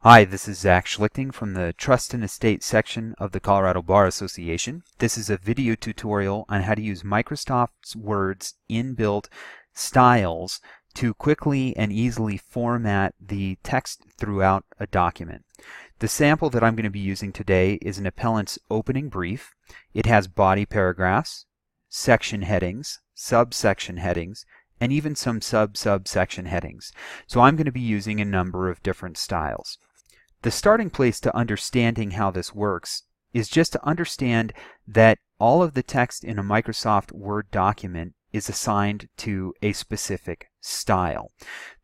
Hi, this is Zach Schlichting from the Trust and Estate section of the Colorado Bar Association. This is a video tutorial on how to use Microsoft Word's inbuilt styles to quickly and easily format the text throughout a document. The sample that I'm going to be using today is an appellant's opening brief. It has body paragraphs, section headings, subsection headings, and even some subsection headings. So I'm going to be using a number of different styles. The starting place to understanding how this works is just to understand that all of the text in a Microsoft Word document is assigned to a specific style.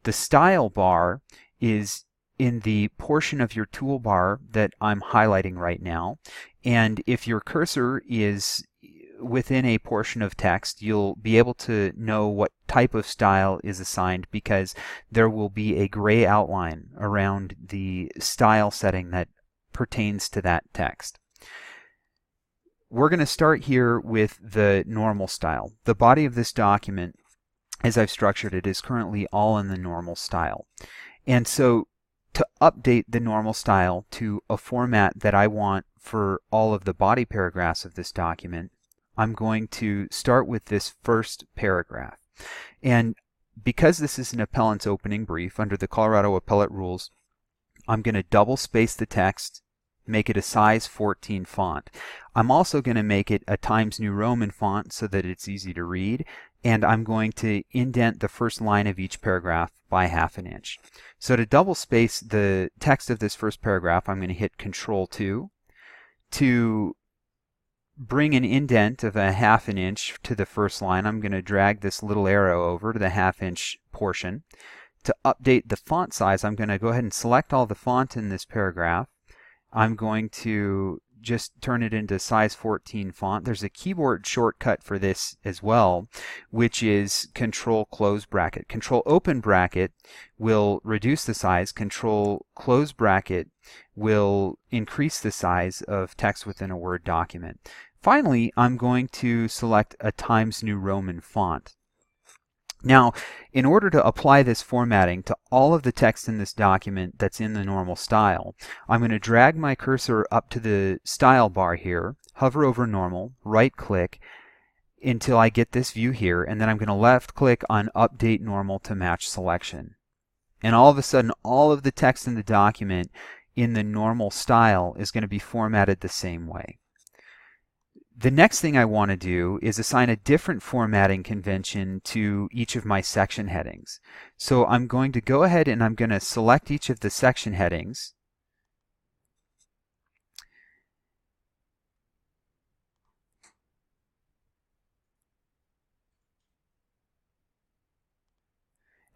The style bar is in the portion of your toolbar that I'm highlighting right now, and if your cursor is within a portion of text, you'll be able to know what type of style is assigned because there will be a gray outline around the style setting that pertains to that text. We're going to start here with the normal style. The body of this document, as I've structured it, is currently all in the normal style. And so to update the normal style to a format that I want for all of the body paragraphs of this document, I'm going to start with this first paragraph. And because this is an appellant's opening brief under the Colorado Appellate Rules, I'm going to double space the text, make it a size 14 font. I'm also going to make it a Times New Roman font so that it's easy to read, and I'm going to indent the first line of each paragraph by ½ inch. So to double space the text of this first paragraph, I'm going to hit Control-2. To bring an indent of a ½ inch to the first line, I'm going to drag this little arrow over to the ½ inch portion. To update the font size, I'm going to go ahead and select all the font in this paragraph. I'm going to just turn it into size 14 font. There's a keyboard shortcut for this as well, which is Control close bracket. Control open bracket will reduce the size. Control close bracket will increase the size of text within a Word document. Finally, I'm going to select a Times New Roman font. Now, in order to apply this formatting to all of the text in this document that's in the normal style, I'm going to drag my cursor up to the style bar here, hover over normal, right click until I get this view here, and then I'm going to left click on update normal to match selection. And all of a sudden, all of the text in the document in the normal style is going to be formatted the same way. The next thing I want to do is assign a different formatting convention to each of my section headings. So I'm going to go ahead and I'm going to select each of the section headings.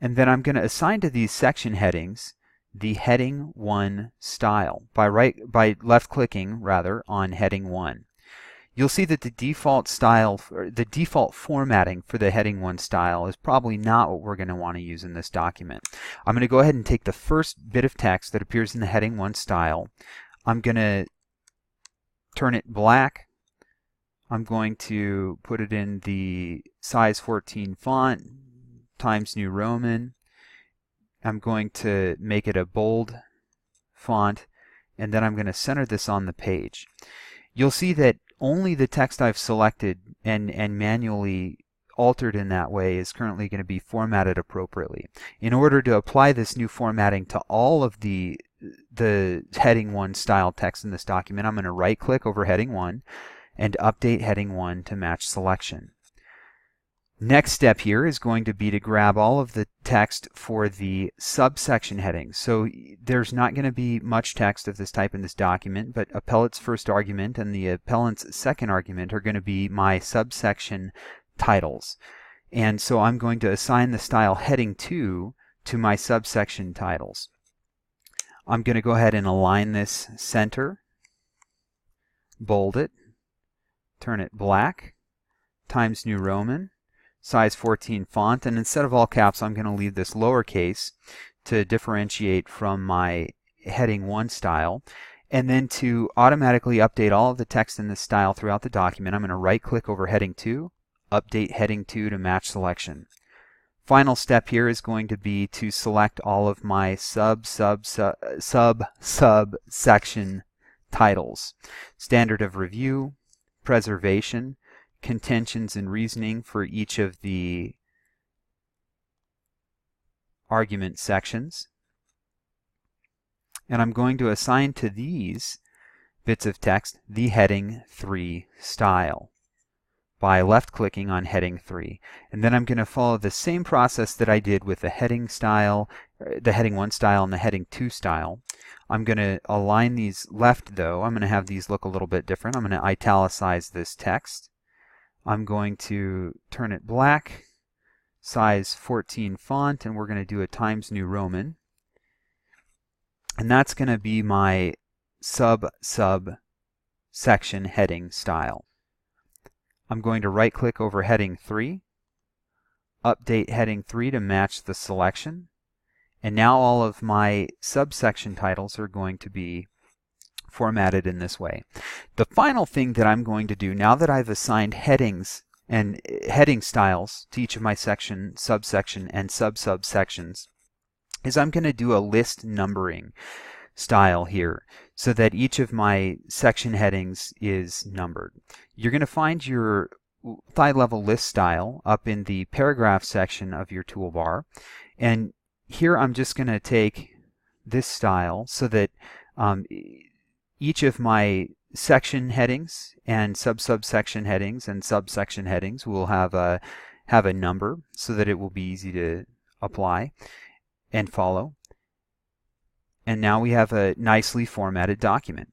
And then I'm going to assign to these section headings the heading 1 style by left clicking on heading 1. You'll see that the default formatting for the heading 1 style is probably not what we're going to want to use in this document. I'm going to go ahead and take the first bit of text that appears in the heading 1 style. I'm going to turn it black. I'm going to put it in the size 14 font, Times New Roman. I'm going to make it a bold font, and then I'm going to center this on the page. You'll see that only the text I've selected and manually altered in that way is currently going to be formatted appropriately. In order to apply this new formatting to all of the heading 1 style text in this document, I'm going to right click over heading 1 and update heading 1 to match selection. Next step here is going to be to grab all of the text for the subsection headings. So there's not going to be much text of this type in this document, but appellate's first argument and the appellant's second argument are going to be my subsection titles. And so I'm going to assign the style heading 2 to my subsection titles. I'm going to go ahead and align this center, bold it, turn it black, Times New Roman, size 14 font, and instead of all caps I'm going to leave this lowercase to differentiate from my heading 1 style. And then to automatically update all of the text in this style throughout the document, I'm going to right click over heading 2, update heading 2 to match selection. Final step here is going to be to select all of my subsection titles. Standard of review, preservation, contentions and reasoning for each of the argument sections. And I'm going to assign to these bits of text the heading 3 style by left-clicking on heading 3. And then I'm going to follow the same process that I did with the heading style, the heading 1 style and the heading 2 style. I'm going to align these left though. I'm going to have these look a little bit different. I'm going to italicize this text. I'm going to turn it black, size 14 font, and we're going to do a Times New Roman. And that's going to be my subsection heading style. I'm going to right-click over heading 3, update heading 3 to match the selection, and now all of my subsection titles are going to be formatted in this way. The final thing that I'm going to do, now that I've assigned headings and heading styles to each of my section, subsection, and subsections, is I'm going to do a list numbering style here so that each of my section headings is numbered. You're going to find your thigh-level list style up in the paragraph section of your toolbar, and here I'm just going to take this style so that each of my section headings and subsection headings and subsection headings will have a number so that it will be easy to apply and follow. And now we have a nicely formatted document.